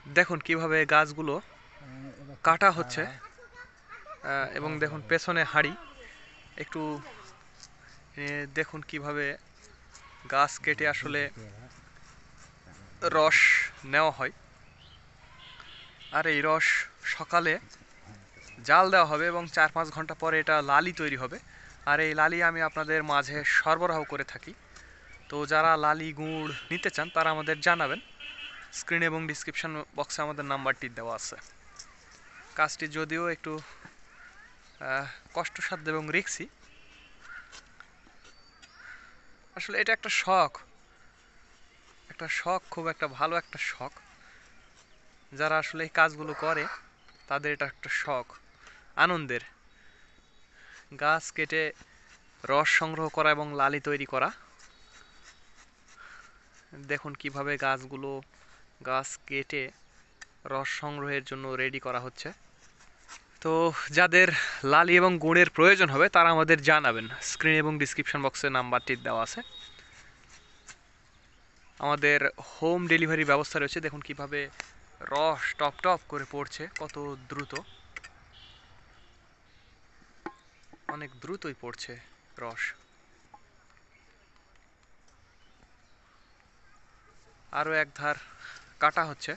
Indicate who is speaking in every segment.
Speaker 1: দেখুন কিভাবে গাছগুলো কাটা হচ্ছে এবং দেখুন পেছনে হাঁড়ি একটু দেখুন কিভাবে গাছ কেটে আসলে রস নেওয়া হয়। আর এই রস সকালে জাল দেওয়া হবে এবং 4-5 ঘন্টা পরে এটা লালি তৈরি হবে। আর এই লালি আমি আপনাদের মাঝে সরবরাহ করে থাকি। তো যারা লালি গুড় নিতে চান তারা আমাদের জানাবেন। স্ক্রিন এবং ডিসক্রিপশন বক্সে আমাদের নাম্বারটি দেওয়া আছে। কাজটি যদিও একটু কষ্টসাধ্য এবং রিস্কি, আসলে এটা একটা শখ, খুব একটা ভালো একটা শখ। যারা আসলে এই কাজগুলো করে তাদের এটা একটা শখ, আনন্দের। গাছ কেটে রস সংগ্রহ করা এবং লালি তৈরি করা। দেখুন কিভাবে গাছ কেটে রস সংগ্রহের জন্য রেডি করা হচ্ছে। তো যাদের লালি এবং গুড়ের প্রয়োজন হবে তারা আমাদের জানাবেন। স্ক্রিন এবং ডিসক্রিপশন বক্সে নাম্বারটি দেওয়া আছে। আমাদের হোম ডেলিভারি ব্যবস্থা রয়েছে। দেখুন কিভাবে রস টপ টপ করে পড়ছে, কত দ্রুত, অনেক দ্রুতই পড়ছে রস। আরও এক ধার কাটা হচ্ছে।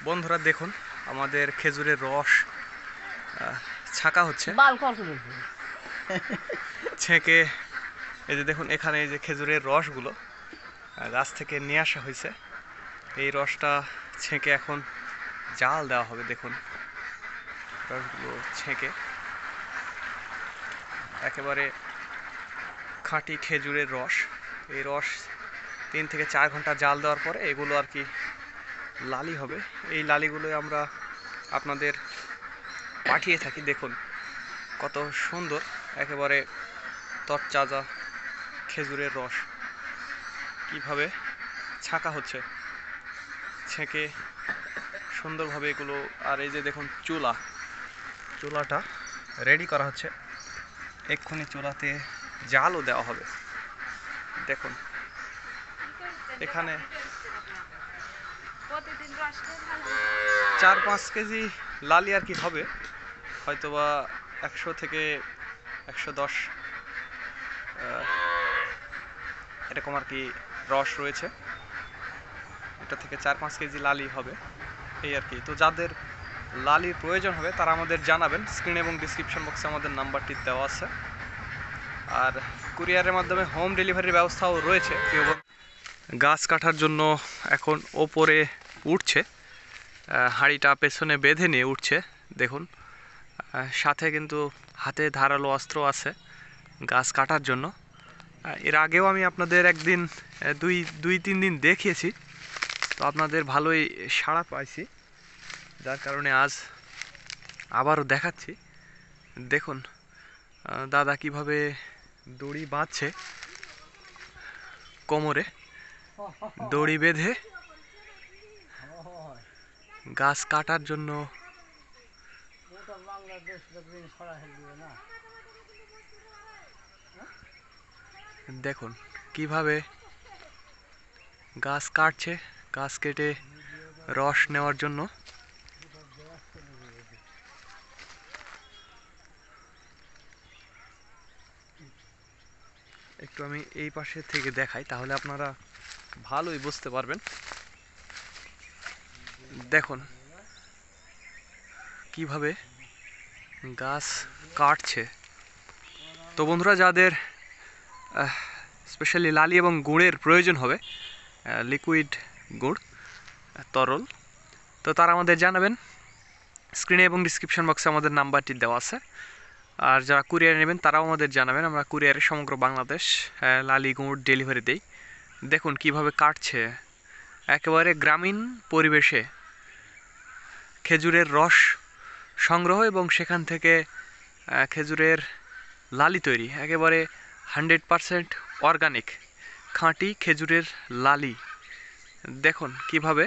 Speaker 1: বন্ধুরা দেখুন আমাদের খেজুরের রস ছাঁকা হচ্ছে, ছেঁকে। এই যে দেখুন এখানে এই যে খেজুরের রসগুলো গাছ থেকে নিয়ে আসা হয়েছে। এই রসটা ছেঁকে এখন জাল দেওয়া হবে। দেখুন রসগুলো ছেঁকে একেবারে খাঁটি খেজুরের রস। এই রস 3 থেকে 4 ঘন্টা জাল দেওয়ার পরে এগুলো আর কি লালি হবে। এই লালিগুলো আমরা আপনাদের পাঠিয়ে থাকি। দেখুন কত সুন্দর, একেবারে তরতাজা খেজুরের রস কিভাবে ছাঁকা হচ্ছে, ছেঁকে সুন্দরভাবে এগুলো। আর এই যে দেখুন চুলাটা রেডি করা হচ্ছে, এক্ষুনি চুলাতে জালও দেওয়া হবে। দেখুন এখানে 4-5 কেজি লালি আর কি হবে, হয়তোবা 100 থেকে 110 এরকম আর কি রস রয়েছে। এটা থেকে 4-5 কেজি লালি হবে এই আর কি। তো যাদের লালির প্রয়োজন হবে তারা আমাদের জানাবেন। স্ক্রিন এবং ডিসক্রিপশন বক্সে আমাদের নাম্বারটি দেওয়া আছে। আর কুরিয়ারের মাধ্যমে হোম ডেলিভারির ব্যবস্থাও রয়েছে। গাছ কাটার জন্য এখন ওপরে উঠছে, হাঁড়িটা পেছনে বেঁধে নিয়ে উঠছে। দেখুন সাথে কিন্তু হাতে ধারালো অস্ত্র আছে গাছ কাটার জন্য। এর আগেও আমি আপনাদের একদিন 2-3 দিন দেখিয়েছি, তো আপনাদের ভালোই সাড়া পাইছি, যার কারণে আজ আবারও দেখাচ্ছি। দেখুন দাদা কিভাবে দড়ি বাঁধছে, কোমরে দড়ি বেঁধে গাছ কাটার জন্য। দেখুন কিভাবে গাছ কাটছে, গাছ কেটে রস নেওয়ার জন্য। একটু আমি এই পাশে থেকে দেখাই, তাহলে আপনারা ভালোই বুঝতে পারবেন। দেখুন কিভাবে গাছ কাটছে। তো বন্ধুরা যাদের স্পেশালি লালি এবং গুড়ের প্রয়োজন হবে, লিকুইড গুড়, তরল, তো তারা আমাদের জানাবেন। স্ক্রিনে এবং ডিসক্রিপশন বক্সে আমাদের নাম্বারটি দেওয়া আছে। আর যারা কুরিয়ারে নেবেন তারাও আমাদের জানাবেন। আমরা কুরিয়ারে সমগ্র বাংলাদেশ লালি গুড় ডেলিভারি দেই। দেখুন কিভাবে কাটছে, একেবারে গ্রামীণ পরিবেশে খেজুরের রস সংগ্রহ এবং সেখান থেকে খেজুরের লালি তৈরি, একেবারে 100% অর্গানিক খাঁটি খেজুরের লালি। দেখুন কিভাবে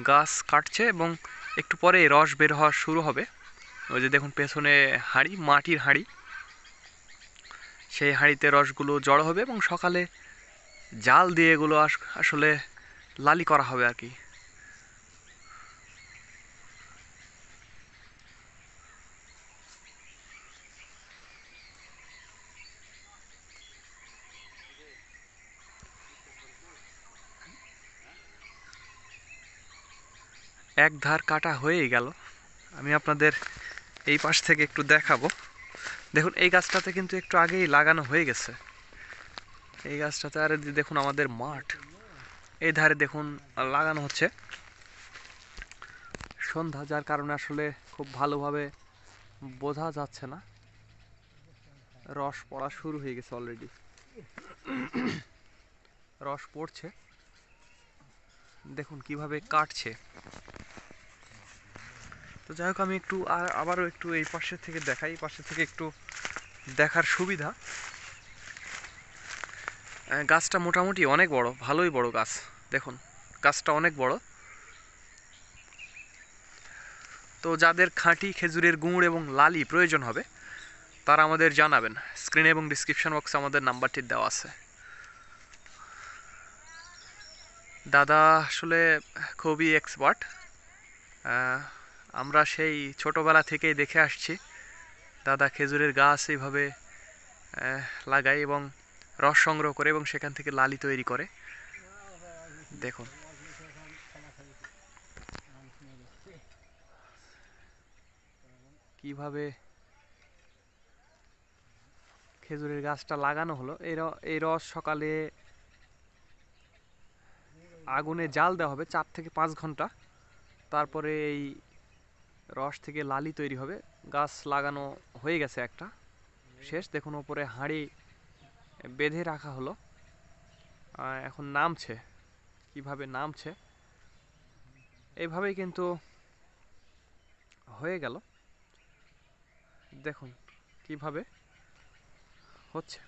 Speaker 1: গাছ কাটছে এবং একটু পরে রস বের হওয়া শুরু হবে। ওই যে দেখুন পেছনে হাঁড়ি, মাটির হাঁড়ি, সেই হাঁড়িতে রসগুলো জড়ো হবে এবং সকালে জাল দিয়ে এগুলো আসলে লালি করা হবে আর কি। এক ধার কাটা হয়েই গেল, আমি আপনাদের এই পাশ থেকে একটু দেখাবো। দেখুন এই গাছটাতে কিন্তু একটু আগেই লাগানো হয়ে গেছে। এই গাছটাতে আর দেখুন আমাদের মাঠ, এই ধারে দেখুন লাগানো হচ্ছে। সন্ধ্যা, যার কারণে আসলে খুব ভালোভাবে বোঝা যাচ্ছে না। রস পড়া শুরু হয়ে গেছে অলরেডি, রস পড়ছে। দেখুন কিভাবে কাটছে। তো যাই হোক, আমি একটু আবারও একটু এই পাশের থেকে দেখাই, এই পাশের থেকে একটু দেখার সুবিধা। গাছটা মোটামুটি অনেক বড়, ভালোই বড় গাছ। দেখুন গাছটা অনেক বড়। তো যাদের খাঁটি খেজুরের গুড় এবং লালি প্রয়োজন হবে তারা আমাদের জানাবেন। স্ক্রিনে এবং ডিসক্রিপশন বক্সে আমাদের নাম্বারটি দেওয়া আছে। দাদা আসলে খুবই এক্সপার্ট। আমরা সেই ছোটোবেলা থেকেই দেখে আসছি দাদা খেজুরের গাছ এইভাবে লাগায় এবং রস সংগ্রহ করে এবং সেখান থেকে লালি তৈরি করে। দেখুন কিভাবে খেজুরের গাছটা লাগানো হলো। এই রস সকালে আগুনে জাল দেওয়া হবে 4 থেকে 5 ঘন্টা, তারপরে এই রস থেকে লালি তৈরি হবে। গাছ লাগানো হয়ে গেছে একটা শেষ। দেখুন ওপরে হাঁড়ি বেঁধে রাখা হলো, এখন নামছে। কিভাবে নামছে এইভাবেই কিন্তু হয়ে গেল। দেখুন কিভাবে হচ্ছে।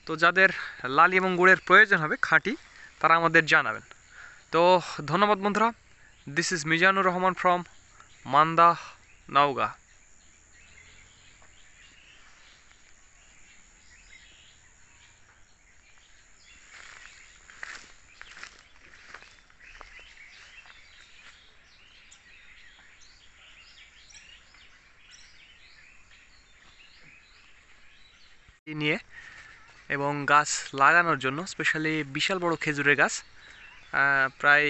Speaker 1: তো যাদের লালি এবং গুড়ের প্রয়োজন হবে খাঁটি, তারা আমাদের জানাবেন। তো ধন্যবাদ বন্ধুরা। This is Mizanur Rahman from Manda, Naogaon. নিয়ে এবং গাছ লাগানোর জন্য স্পেশালি বিশাল বড় খেজুরের গাছ, প্রায়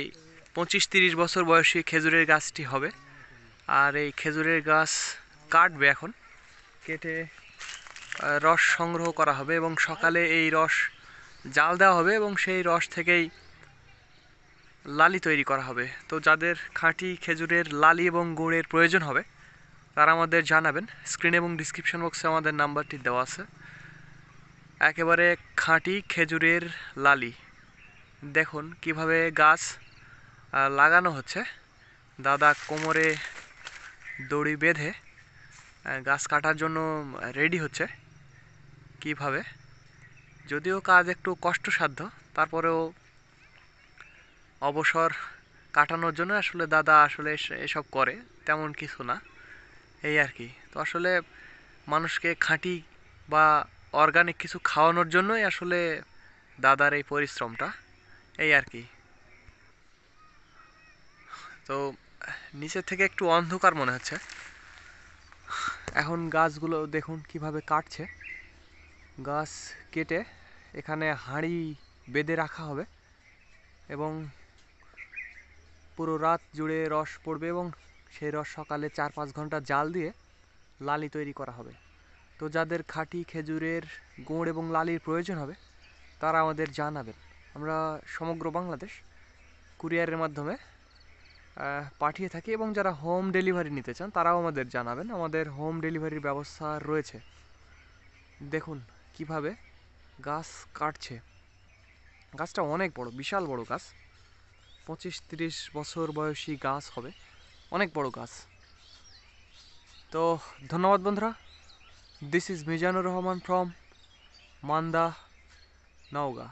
Speaker 1: 25-30 বছর বয়সী খেজুরের গাছটি হবে। আর এই খেজুরের গাছ কাটবে এখন, কেটে রস সংগ্রহ করা হবে এবং সকালে এই রস জাল দেওয়া হবে এবং সেই রস থেকেই লালি তৈরি করা হবে। তো যাদের খাঁটি খেজুরের লালি এবং গুড়ের প্রয়োজন হবে তারা আমাদের জানাবেন। স্ক্রিন এবং ডিসক্রিপশন বক্সে আমাদের নাম্বারটি দেওয়া আছে। একেবারে খাঁটি খেজুরের লালি। দেখুন কিভাবে গাছ লাগানো হচ্ছে। দাদা কোমরে দড়ি বেঁধে গাছ কাটার জন্য রেডি হচ্ছে। কিভাবে, যদিও কাজ একটু কষ্টসাধ্য, তারপরেও অবসর কাটানোর জন্য আসলে দাদা আসলে এসব করে, তেমন কিছু না, এই আর কি। তো আসলে মানুষকে খাঁটি বা অর্গানিক কিছু খাওয়ানোর জন্যই আসলে দাদার এই পরিশ্রমটা, এই আর কি। তো নিচে থেকে একটু অন্ধকার মনে হচ্ছে। এখন গাছগুলো দেখুন কিভাবে কাটছে। গাছ কেটে এখানে হাঁড়ি বেঁধে রাখা হবে এবং পুরো রাত জুড়ে রস পড়বে এবং সেই রস সকালে 4-5 ঘন্টা জাল দিয়ে লালি তৈরি করা হবে। তো যাদের খাঁটি খেজুরের গুড় এবং লালির প্রয়োজন হবে তারা আমাদের জানাবেন। আমরা সমগ্র বাংলাদেশ কুরিয়ারের মাধ্যমে পাঠিয়ে থাকি এবং যারা হোম ডেলিভারি নিতে চান তারাও আমাদের জানাবেন। আমাদের হোম ডেলিভারির ব্যবস্থা রয়েছে। দেখুন কিভাবে গাছ কাটছে। গাছটা অনেক বড়, বিশাল বড় গাছ, 25-30 বছর বয়সী গাছ হবে, অনেক বড় গাছ। তো ধন্যবাদ বন্ধুরা। This is Mizanur Rahman from Manda, Naogaon.